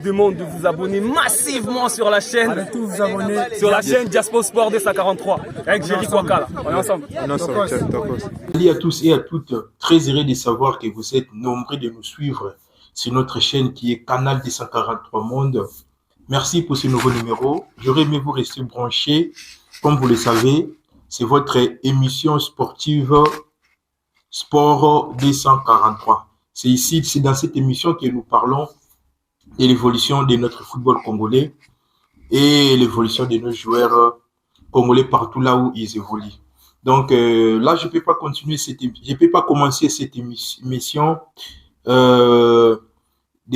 Demande de vous abonner massivement sur la chaîne. Allez tous vous abonner sur la chaîne Diaspo Sport 243 avec Jerry Kwakala. On est ensemble. Salut à tous et à toutes. Très heureux de savoir que vous êtes nombreux de nous suivre sur notre chaîne qui est Canal 243 Monde. Merci pour ce nouveau numéro. J'aurais aimé vous rester branchés. Comme vous le savez, c'est votre émission sportive Sport 243. C'est ici, c'est dans cette émission que nous parlons de l'évolution de notre football congolais et l'évolution de nos joueurs congolais partout là où ils évoluent. Donc là, je peux pas commencer cette émission de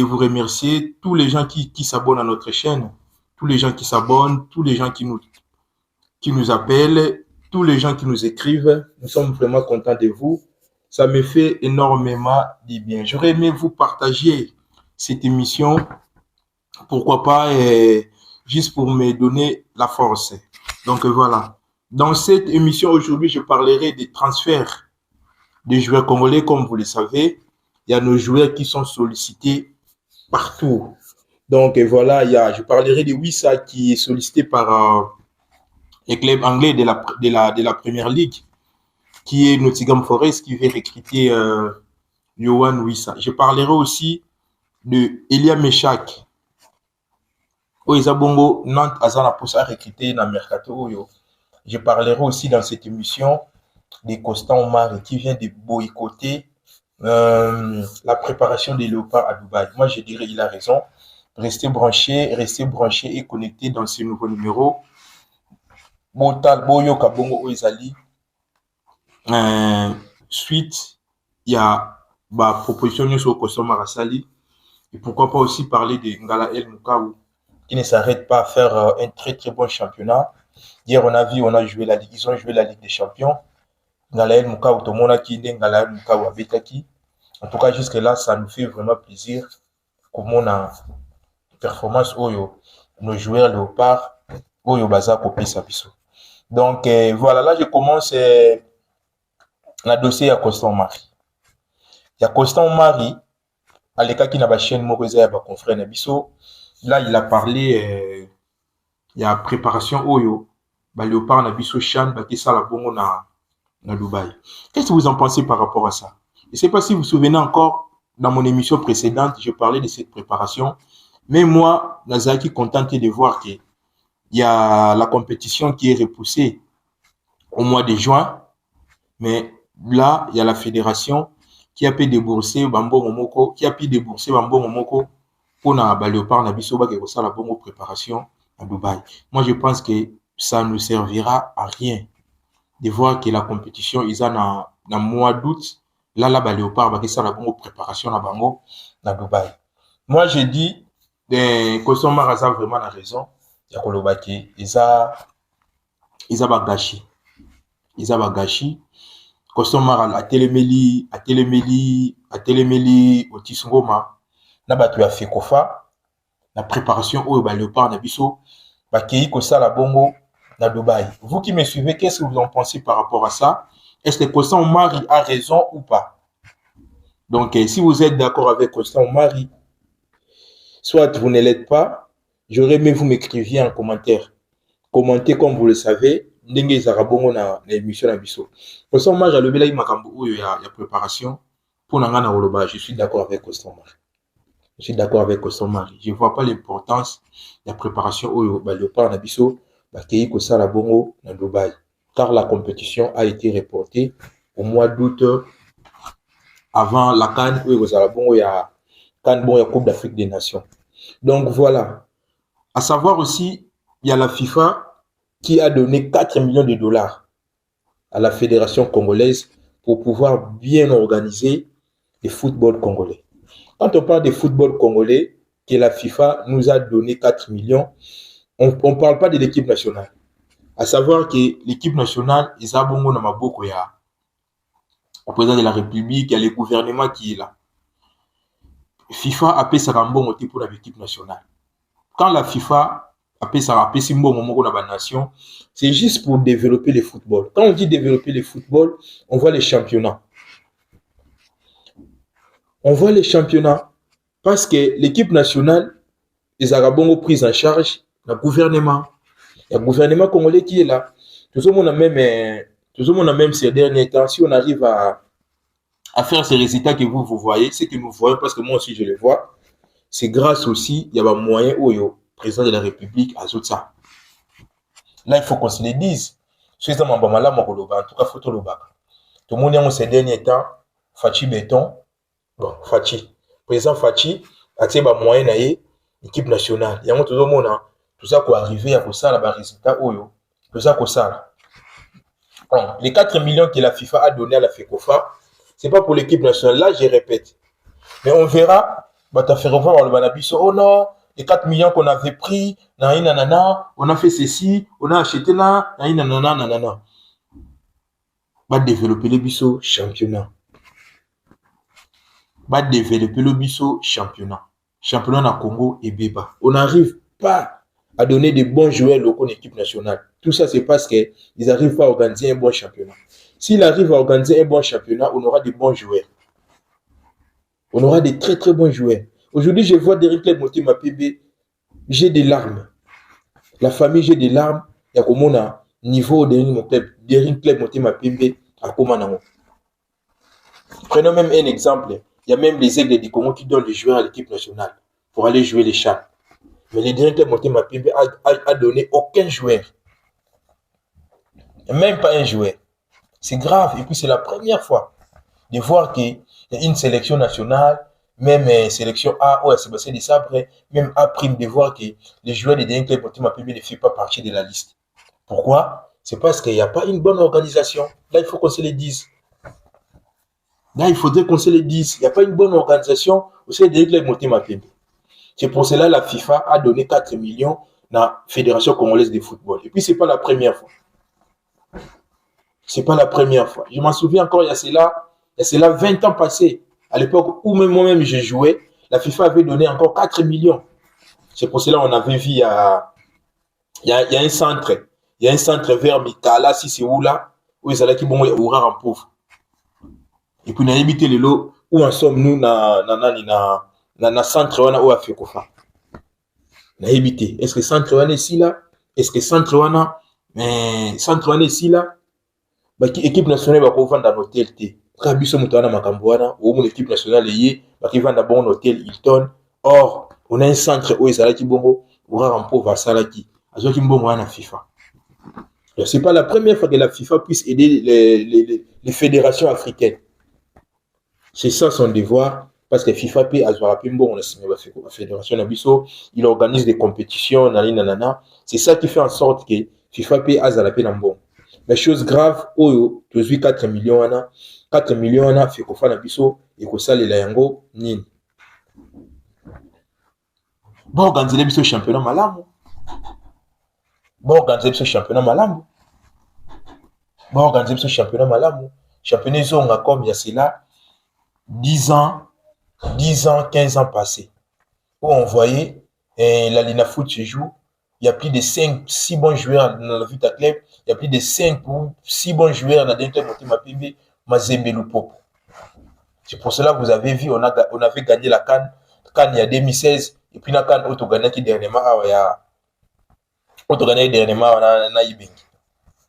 vous remercier tous les gens qui s'abonnent à notre chaîne, tous les gens qui s'abonnent, tous les gens qui nous appellent, tous les gens qui nous écrivent. Nous sommes vraiment contents de vous. Ça me fait énormément du bien. J'aurais aimé vous partager cette émission, pourquoi pas, juste pour me donner la force. Donc voilà. Dans cette émission aujourd'hui, je parlerai des transferts des joueurs congolais. Comme vous le savez, il y a nos joueurs qui sont sollicités partout. Donc voilà, je parlerai de Wissa qui est sollicité par les clubs anglais de la Première Ligue, qui est Nottingham Forest, qui veut recruter Yohan Wissa. Je parlerai aussi de Elia Meshak. Oizabongo Nantes Azana pour ça recruter dans Mercato. Je parlerai aussi dans cette émission de Constant Omar qui vient de boycotter la préparation des Léopards à Dubaï. Moi, je dirais il a raison. Restez branchés et connectés dans ce nouveau numéro. Botal Boyo Kabongo Oizali. Suite, il y a proposition sur Constant Marasali. Et pourquoi pas aussi parler de Ngala El Mukaou, qui ne s'arrête pas à faire un très très bon championnat. Hier, on a joué la Ligue, ils ont joué la Ligue des Champions. Ngala El Mukaou, tout le monde a qui Ngala El Mukaou Abetaki. En tout cas, jusque-là, ça nous fait vraiment plaisir. Comme on a performance, nos joueurs léopards, Oyo Baza Kopé Sabiso. Donc voilà, là je commence le dossier à Constant Mari. Il y a Constant Mari. Aleka qui n'a pas chaîne Moreza ya ba confrère Nabiso. Là, il a parlé il y a préparation Oyo, ba Léopard Nabiso Chan ba qui ça la bongo na Dubaï. Qu'est-ce que vous en pensez par rapport à ça? Je ne sais pas si vous vous souvenez encore, dans mon émission précédente, je parlais de cette préparation, mais moi, Nazaki contenté de voir qu'il y a la compétition qui est repoussée au mois de juin, mais là, il y a la fédération qui a pu débourser Bambo Momoko, pour na Léopard Nabiso ba que ça la bonne préparation à Dubaï. Moi, je pense que ça ne servira à rien de voir que la compétition ils ont dans mois d'août là Léopard ba que ça la bonne préparation à Bango na Dubaï. Moi, je dis Constant Maraza vraiment la raison. Ya kolobaki ils a bagashi. Constant Mara a téléméli Otis Ngoma na batu ya Fekofa la préparation au Léopard na biso ba kei ko sala bongo na Dubaï. Vous qui me suivez, qu'est-ce que vous en pensez par rapport à ça? Est-ce que Constant Mari a raison ou pas? Donc si vous êtes d'accord avec Constant Mari, soit vous ne l'êtes pas, j'aurais aimé vous m'écriviez en commentaire. Commentez comme vous le savez. Ndenge Zarabongo na émission na biso. Pour ça, moi, j'ai levé là, il m'a il y a préparation pour n'angana oloba. Je suis d'accord avec Constant Mari. Je ne vois pas l'importance de la préparation au Léopard na biso, qui ko sala bongo na Dubaï. Car la compétition a été reportée au mois d'août avant la CAN où il y a Coupe d'Afrique des Nations. Donc voilà. À savoir aussi, il y a la FIFA qui a donné 4 millions de dollars à la fédération congolaise pour pouvoir bien organiser le football congolais. Quand on parle de football congolais, que la FIFA nous a donné 4 millions, on ne parle pas de l'équipe nationale. À savoir que l'équipe nationale, ils ont bongo na maboko ya au président de la République, il y a le gouvernement qui est là. FIFA a payé sa rambon pour l'équipe nationale. Quand la FIFA c'est juste pour développer le football. Quand on dit développer le football, on voit les championnats. Parce que l'équipe nationale, les Arabongo prise en charge le gouvernement. Il y a le gouvernement congolais qui est là. Tout le monde a même ces derniers temps, si on arrive à faire ces résultats que vous voyez, c'est que nous voyons, parce que moi aussi je les vois, c'est grâce aussi, il y a un moyen où le président de la République a tout ça. Là, il faut qu'on se le dise. En tout cas, il faut tout le bac. Tout le monde a ces derniers temps, Fachi Béton, bon, Fachi, président Fachi, a tiré un moyen à l'équipe nationale. Il y a tout le monde, tout ça qui est arrivé à ça, là, résultat, tout ça qui ça. Bon, les 4 millions que la FIFA a donné à la FECOFA, ce n'est pas pour l'équipe nationale. Là, je répète. Mais on verra, bah, tu as fait revoir le Banabiso. Oh non, les 4 millions qu'on avait pris, nanana, on a fait ceci, on a acheté là, nanana. Va développer le biso championnat. Va développer le biso championnat. Championnat na Congo et Béba. On n'arrive pas à donner des bons joueurs locaux en équipe nationale. Tout ça, c'est parce qu'ils n'arrivent pas à organiser un bon championnat. S'ils arrivent à organiser un bon championnat, on aura des bons joueurs. On aura des très très bons joueurs. Aujourd'hui, je vois Derrick Club monter ma PB. J'ai des larmes. La famille, j'ai des larmes. Il y a comme on a niveau Derrick Club monter ma PB à Komanango. Prenons même un exemple. Il y a même les aigles du Congo qui donnent les joueurs à l'équipe nationale pour aller jouer les chats. Mais le Derrick Club monter ma PB a donné aucun joueur. Même pas un joueur. C'est grave. Et puis c'est la première fois de voir qu'il y a une sélection nationale, même sélection A, ouais, Sébastien Desabre, même A prime, de voir que les joueurs de Derrick Club monter ma PB ne font pas partie de la liste. Pourquoi? C'est parce qu'il n'y a pas une bonne organisation. Là, il faut qu'on se le dise. Là, il faudrait qu'on se le dise. Il n'y a pas une bonne organisation au sein de Derrick Club monter ma PB. C'est pour cela que la FIFA a donné 4 millions à la Fédération congolaise de football. Et puis, ce n'est pas la première fois. Ce n'est pas la première fois. Je m'en souviens encore, il y a cela 20 ans passés. À l'époque où même moi-même je jouais, la FIFA avait donné encore 4 millions. C'est pour cela qu'on avait vu, il y a un centre. Il y a un centre vers Mikala, si c'est où là, où ils allaient qui vont ouvrir en pauvre. Et puis, on a évité les lots. Où en sommes-nous dans centre où a fait quoi? On a évité. Est-ce que centre est ici là? Est-ce que centre est ici là? L'équipe nationale va vendre un hôtel. Kabiso Moutana Makambouana, ou l'équipe nationale qui vend un bon hôtel Hilton. Or, on a un centre où ils allaient qui vont ouvrir en pauvre à Salaki. À ceux qui vont à la FIFA. Ce n'est pas la première fois que la FIFA puisse aider les fédérations africaines. C'est ça son devoir, parce que FIFA peut avoir la fédération Nabiso, il organise des compétitions, nanana. C'est ça qui fait en sorte que FIFA peut avoir la peine en bon. Mais chose grave, tu as 4 millions, 4 millions, fait qu'on fait Nabiso et qu'on sale la yango, nini. Bon, organiser le championnat malamu. Bon, organiser le championnat malamu. Bon, organiser le championnat malamu. Championnat, ils ont comme il y a cela. 10 ans, 15 ans passés, où on voyait la Lina Foot se joue, il y a plus de 5-6 bons joueurs dans la Vita Club, il y a plus de 5 ou 6 bons joueurs dans le club Motima PB, Mazembe Lupopo. C'est pour cela que vous avez vu, on avait gagné la CAN il y a 2016, et puis la CAN, on a gagné dernièrement,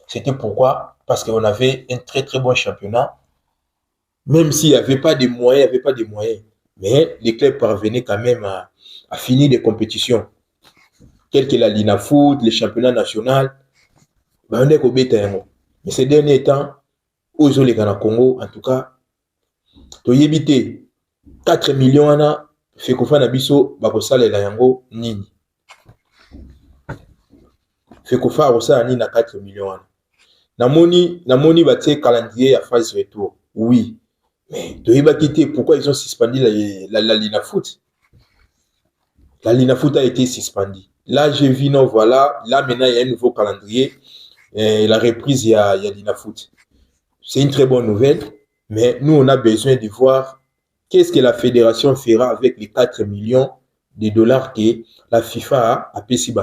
c'était pourquoi? Parce qu'on avait un très très bon championnat. Même s'il n'y avait pas de moyens, mais les clubs parvenaient quand même à finir des compétitions, telles que la Lina Foot, les championnats nationaux. On est au bétail. Mais ces derniers temps, aux les Congo, en tout cas, tu as évité 4 millions, fait qu'on fait un biseau, bakosale la yango, nini. Fait qu'on fait un 4 millions. Namoni, bâti calendrier à phase retour. Oui. Mais tu vas quitter. Pourquoi ils ont suspendu la Lina Foot? La Lina Foot a été suspendue. Là, j'ai vu, non, voilà. Là, maintenant, il y a un nouveau calendrier. Et la reprise, il y a Lina Foot. C'est une très bonne nouvelle. Mais nous, on a besoin de voir qu'est-ce que la fédération fera avec les 4 millions de dollars que la FIFA a payé.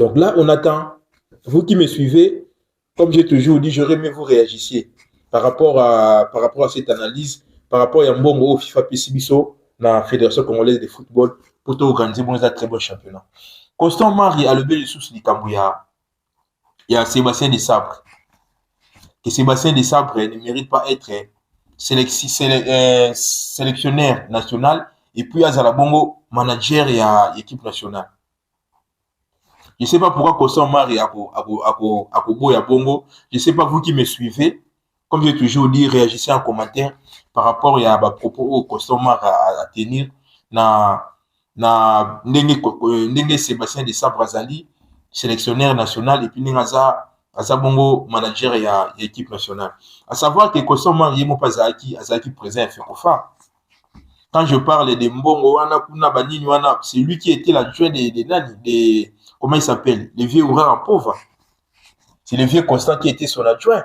Donc là, on attend. Vous qui me suivez, comme j'ai toujours dit, j'aurais aimé vous réagissiez. Par rapport à cette analyse, par rapport à Mbongo au FIFA Pessibiso, la Fédération congolaise de football pour organiser un très bon championnat. Constant Mari a le bel sous du Cambouya. Il y a Sébastien Desabre. Que Sébastien Desabre ne mérite pas être sélectionneur national et puis à Zalabongo, manager et à équipe nationale. Je ne sais pas pourquoi Constant Mari a Bongo. Je ne sais pas vous qui me suivez. Comme j'ai toujours dit, réagissez en commentaire par rapport à propos au Constant Mari à tenir. Ndenge Sébastien Desabre Azali, sélectionneur national, et puis Azabongo, manager et équipe nationale. À savoir que Constant Mari n'est pas Azaki présent à FECOFA. Quand je parle de Mbongo, c'est lui qui était l'adjoint des comment il s'appelle, les vieux ouvriers en pauvre. C'est le vieux Constant qui était son adjoint.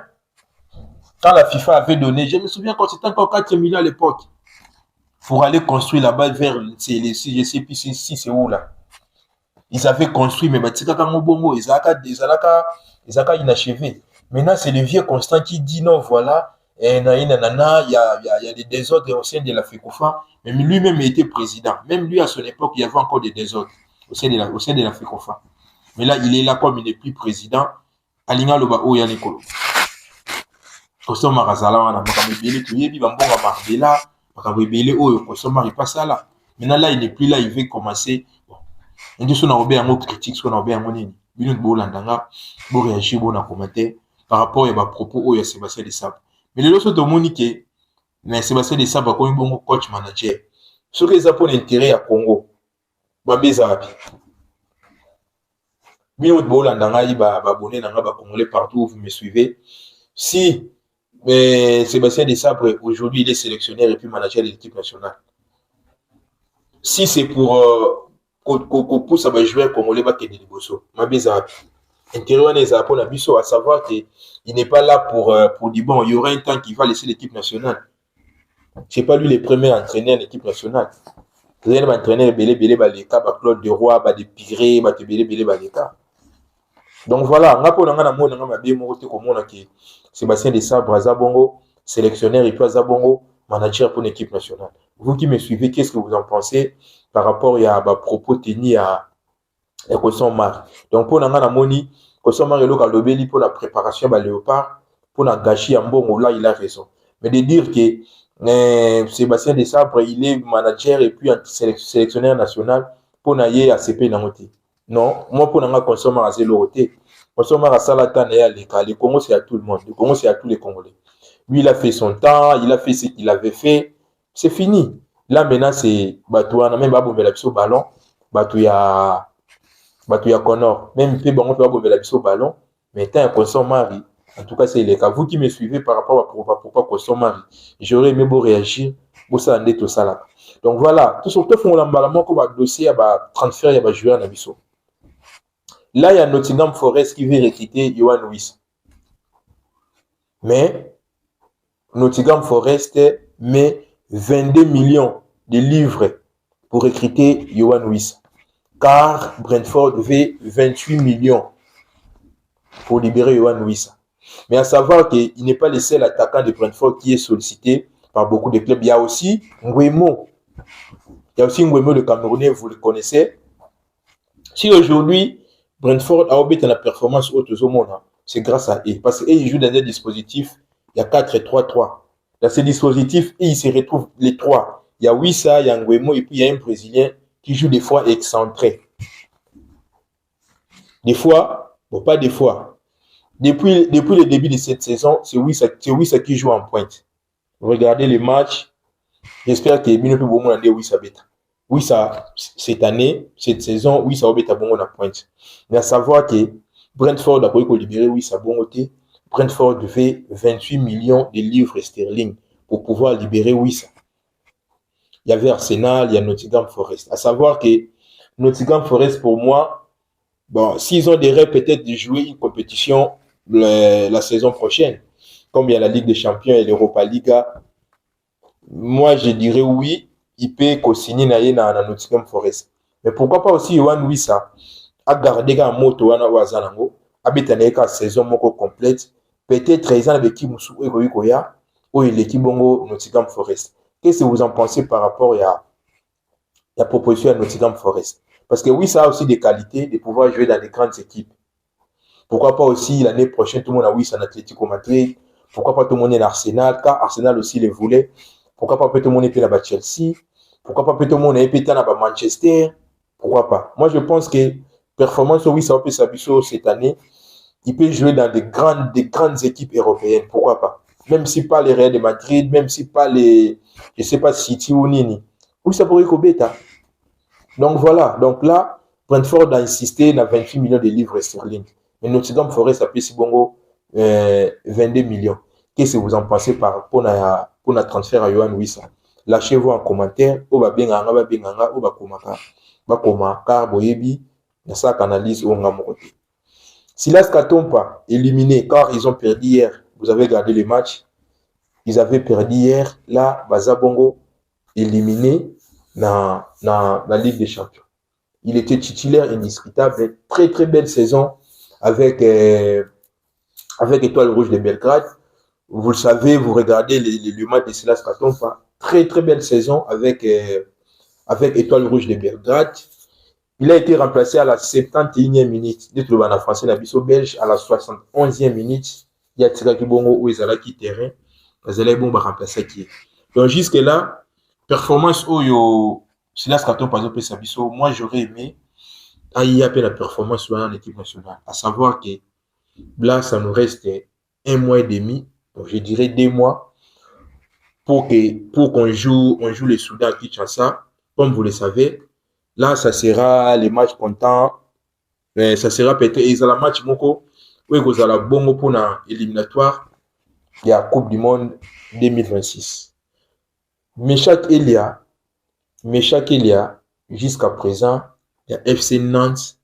Quand la FIFA avait donné, je me souviens quand c'était encore 4 millions à l'époque, pour aller construire là-bas vers, je sais plus si c'est où là. Ils avaient construit, mais ils avaient inachevé. Maintenant, c'est le vieux Constant qui dit non, voilà, il y a des désordres au sein de la FECOFA, mais lui-même était président. Même lui, à son époque, il y avait encore des désordres au sein de la FECOFA. Mais là, il est là comme il n'est plus président. Alinga Loba Oyanikolo. Constant Marazala, on a Makabébélé, tout yebi, Bambonga Marbella, Makabébélé, Constant Mari passe là. Maintenant, là, il n'est plus là, il veut commencer. On dit qu'on a obéi un mot critique, qu'on a obéi un mot nini. Binut Bolandanga, pour réagir, bon, à commenter par rapport à propos de Sébastien Desabre. Mais les autres, Monique, Sébastien Desabre, comme bon coach manager, ce qui est pour l'intérêt à Congo, Babé Zarabi. Binut Bolandanga, il va abonner dans le Congolais partout où vous me suivez. Si Sébastien Desabre, aujourd'hui, il est sélectionneur et puis manager de l'équipe nationale. Si c'est pour qu'on pousse à jouer congolais, il y a des bossos. Intérieur des apports à savoir qu'il n'est pas là pour dire bon, il y aura un temps qu'il va laisser l'équipe nationale. Ce n'est pas lui le premier entraîneur en équipe nationale. Vous allez m'entraîner Belé Baleka, Claude Deroy, des Pigré, Belé Baleka. Donc voilà, Sébastien Desabre, Azabongo, sélectionneur et puis Azabongo, manager pour l'équipe nationale. Vous qui me suivez, qu'est-ce que vous en pensez par rapport à propos tenus à Constant Mari? Donc pour Moni, Constant Mari pour la préparation à Léopard, pour la gâchis en bon, là il a raison. Mais de dire que Sébastien Desabre, il est manager et puis sélectionneur national pour naïe ACP Nangote. Non, moi pour Constant Mari c'est l'oroté. Constant Mari Salatan et le Congo c'est à tout le monde. Le Congo c'est à tous les Congolais. Lui il a fait son temps, il a fait ce qu'il avait fait. C'est fini. Là, maintenant, c'est Batouana, même Babou Belabso ballon, Batouya Connor, même P. Bango Babou Belabso ballon, mais tant un Constant Mari, en tout cas, c'est les cas. Vous qui me suivez par rapport à pourquoi Constant Mari, j'aurais aimé beau réagir, pour ça, en est tout ça là. Donc voilà, tout surtout, on a un comme un dossier, à transfert, il y a jouer en Abisso. Là, il y a Nottingham Forest qui veut recruter Yohan Wissa. Mais, Nottingham Forest met 22 millions de livres pour recruter Yohan Wissa. Car Brentford veut 28 millions pour libérer Yohan Wissa. Mais à savoir qu'il n'est pas le seul attaquant de Brentford qui est sollicité par beaucoup de clubs. Il y a aussi Nguemo. Il y a aussi Nguemo, le Camerounais, vous le connaissez. Si aujourd'hui, Brentford a obtenu la performance haute au monde, c'est grâce à eux. Parce qu'ils jouent dans des dispositifs, il y a 4-3-3. Dans ces dispositifs, ils se retrouvent les trois. Il y a Wissa, il y a Nguemo et puis il y a un Brésilien qui joue des fois excentré. Des fois, bon pas des fois. Depuis le début de cette saison, c'est Wissa qui joue en pointe. Regardez les matchs. J'espère que bien plus bon monde Wissa beta. Wissa cette année, cette saison, Wissa beta bon en pointe. Mais à savoir que Brentford a pu libérer Wissa bon côté. Brentford devait 28 millions de livres sterling pour pouvoir libérer Wissa. Il y avait Arsenal, il y a Nottingham Forest. À savoir que Nottingham Forest, pour moi, bon, s'ils ont des rêves peut-être de jouer une compétition la saison prochaine, comme il y a la Ligue des Champions et l'Europa Liga, moi je dirais oui, il peut co-signer dans Nottingham Forest. Mais pourquoi pas aussi Yohan Wissa a gardé un moto wana wazanango, habiter une saison complète. Peut-être ils ont l'équipe Moussou Egoïkoya ou l'équipe Bongo Nottingham Forest. Qu'est-ce que vous en pensez par rapport la proposition à Nottingham Forest. Parce que oui, ça a aussi des qualités de pouvoir jouer dans des grandes équipes. Pourquoi pas aussi l'année prochaine, tout le monde a oui, c'est un Atlético Madrid. Pourquoi pas tout le monde est l'Arsenal, car Arsenal aussi les voulait. Pourquoi pas tout le monde est là-bas Chelsea. Pourquoi pas tout le monde est là-bas Manchester. Pourquoi pas. Moi, je pense que performance, oui, ça va peut s'abuser cette année. Il peut jouer dans des grandes équipes européennes. Pourquoi pas. Même si pas les Real de Madrid, même si pas les, je sais pas, City ou Nini. Oui, ça pourrait être bêta. Donc voilà. Donc là, Brentford a insisté dans 28 millions de livres sterling. Mais Nottingham Forest a payé si bongo 22 millions. Qu'est-ce que vous en pensez pour notre transfert à Yohan Wissa? Lâchez-vous en commentaire. Oba benganga, oba komaka. Ba komaka, boyebi. Na ça qu'analyse ou ngamokote. Silas Katompa, éliminé car ils ont perdu hier. Vous avez regardé les matchs. Ils avaient perdu hier. Là, Bazabongo, éliminé dans la Ligue des Champions. Il était titulaire indiscutable. Très, très belle saison avec Étoile Rouge de Belgrade. Vous le savez, vous regardez le match de Silas Katompa. Très, très belle saison avec Étoile Rouge de Belgrade. Il a été remplacé à la 71e minute. De trouver en français, la biso belge, à la 71e minute. Il y a Tiraki Bongo où ils allaient quitter terrain. Ils allaient bon remplacer qui. Donc jusque-là, performance où Silas Katompa sa biso, moi j'aurais aimé il y a la performance en équipe nationale. À savoir que là, ça nous reste 1 mois et demi, donc je dirais 2 mois, pour qu'on joue les Soudan à Kinshasa. Comme vous le savez, là, ça sera les matchs comptants. Ça sera peut-être le match moko où il y a bongo pour l'éliminatoire. Il y a Coupe du Monde 2026. Meshak Elia, jusqu'à présent, il y a FC Nantes,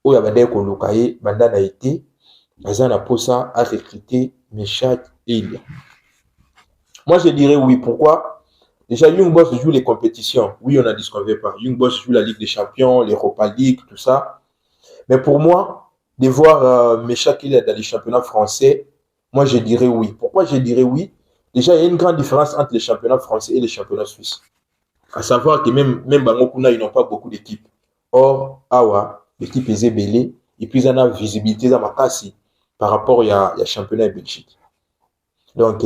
où il y a des Kolokaye, Banda a été, Azana Posa a recruté Meshak Elia. Moi, je dirais oui. Pourquoi? Déjà, Young Boys joue les compétitions. Oui, on a dit ce qu'on ne veut pas. Young Boys joue la Ligue des Champions, l'Europa League, tout ça. Mais pour moi, de voir Meshak Elia dans les championnats français, moi, je dirais oui. Pourquoi je dirais oui? Déjà, il y a une grande différence entre les championnats français et les championnats suisses. À savoir que même Bangokuna, ils n'ont pas beaucoup d'équipes. Or, Awa, l'équipe est belée, et puis ils ont une visibilité dans ma casse par rapport à championnat de Belgique. Donc,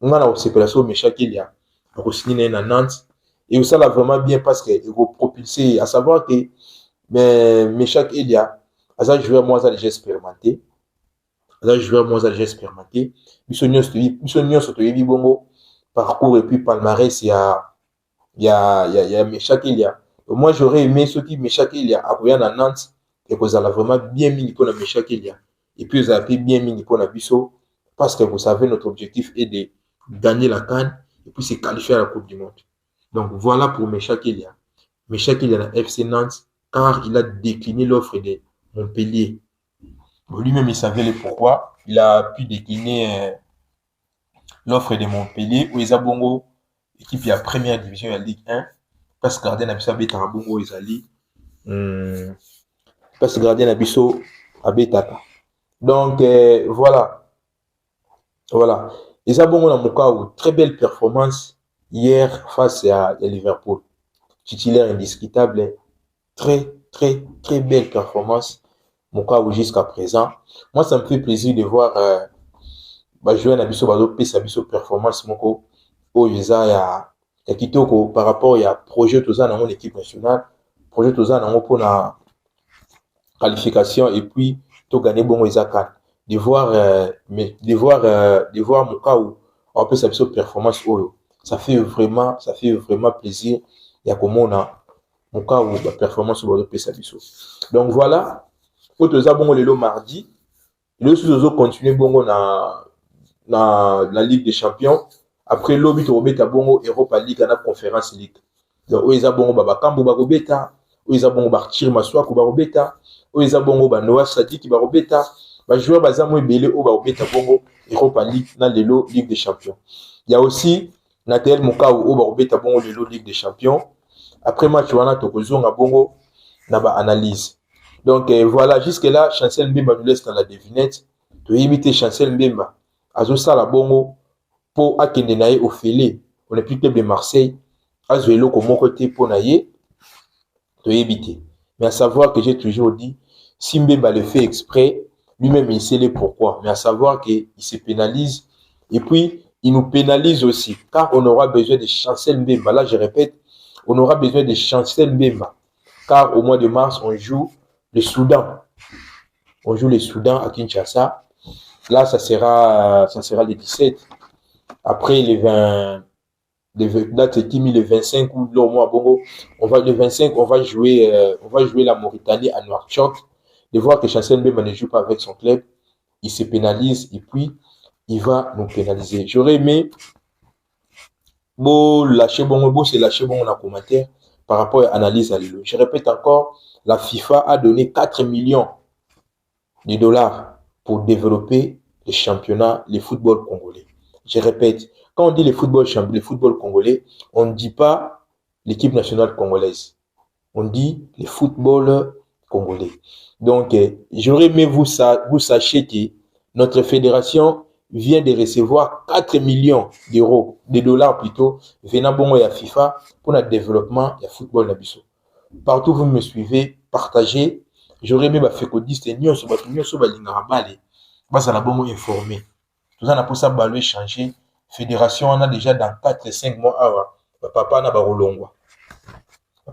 on a aussi placé Meshak Elia, pour signer à Nantes, et ça l'a vraiment bien parce qu'il va propulser, à savoir que Meshak Elia, à ça, joueur moins déjà expérimenté. Parcours et puis palmarès, il y a Meshak Elia. Moi, j'aurais aimé ce qui Meshak Elia a pris à Nantes et que ça l'a vraiment bien mis pour Meshak Elia. Et puis, ça a bien mis pour Nabiso parce que vous savez, notre objectif est de gagner la CAN et puis se qualifier à la Coupe du Monde. Donc, voilà pour Meshak Elia. Meshak Elia à FC Nantes car il a décliné l'offre de Montpellier. Lui-même, il savait le pourquoi. Il a pu décliner l'offre de Montpellier où ils ont bongo équipe de première division de la Ligue 1 parce que gardien Nabiso Abeta bongo ils allient parce que gardien Nabiso Abeta. Donc voilà. Ils ont bongo dans mon cas très belle performance hier face à Liverpool. Titulaire indiscutable, très très très belle performance. Mon cas jusqu'à présent. Moi, ça me fait plaisir de voir jouer à Nabiso Bado Pesa Biso performance moko au visa ya kitoko par rapport à projet Toza dans mon équipe nationale, projet Toza dans mon pour la qualification et puis to gagner bon Isakan. De voir mon cas où on peut sa performance ça fait vraiment plaisir. Il y a comme on a mon cas où la performance Bado Pesa Biso. Donc voilà. Toza bongo lelo mardi. Le sous continuer bongo na la Ligue des Champions. Après l'obit robeta bongo Europa League na Conference League. Donc oza bongo baba kambo ba robeta, oza bongo ba Chir Maswa ko ba robeta, oza bongo ba Noah Sadiki ba robeta, ba joueur baza mo ebele o ba robeta bongo Europa League na lelo Ligue des Champions. Il y a aussi Natel Mokau o ba robeta bongo lelo Ligue des Champions. Après match wana tokozonga bongo na ba analyse. Donc voilà, jusque là Chancel Mbemba nous laisse dans la devinette. To imiter Chancel Mbemba azo sala bongo pour akende naye au Félé, on est plus club de Marseille, azo eloko mon côté pour naye Mais à savoir que j'ai toujours dit, si Mbemba le fait exprès, lui-même il sait les pourquoi. Mais à savoir qu'il se pénalise et puis il nous pénalise aussi, car on aura besoin de Chancel Mbemba. Là, je répète, on aura besoin de Chancel Mbemba, car au mois de mars, on joue le Soudan. On joue le Soudan à Kinshasa. Là, ça sera le 17. Après, les 20, date le 25 ou le mois Bongo, le 25, on va jouer la Mauritanie à Nouakchott. De voir que Chancel Mbemba ne joue pas avec son club, il se pénalise et puis il va nous pénaliser. J'aurais aimé lâcher bon, c'est lâcher bon en commentaire par rapport à l'analyse à l'île. Je répète encore, la FIFA a donné 4 millions de dollars pour développer le championnat, le football congolais. Je répète, quand on dit le football congolais, on ne dit pas l'équipe nationale congolaise. On dit le football congolais. Donc, j'aurais aimé vous sachiez que notre fédération vient de recevoir 4 millions d'euros, de dollars plutôt, venant bon à FIFA pour le développement du football nabiso. Partout où vous me suivez, partagez. J'aurais aimé faire codiste et nous sommes informé. Tout ça n'a pas ça changer. Fédération, on a déjà dans 4 et 5 mois, papa n'a pas longwa.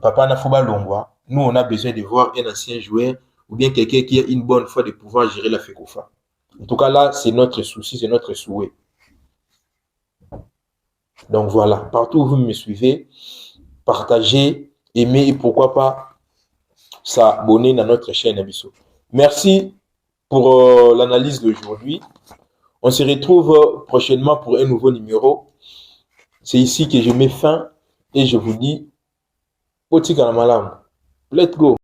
Papa n'a pas longwa. Nous, on a besoin de voir un ancien joueur ou bien quelqu'un qui a une bonne foi de pouvoir gérer la FECOFA. En tout cas, là, c'est notre souci, c'est notre souhait. Donc voilà, partout où vous me suivez, partagez, aimez et pourquoi pas s'abonner à notre chaîne Abisso. Merci pour l'analyse d'aujourd'hui. On se retrouve prochainement pour un nouveau numéro. C'est ici que je mets fin et je vous dis, Poti Kalamalam, let's go.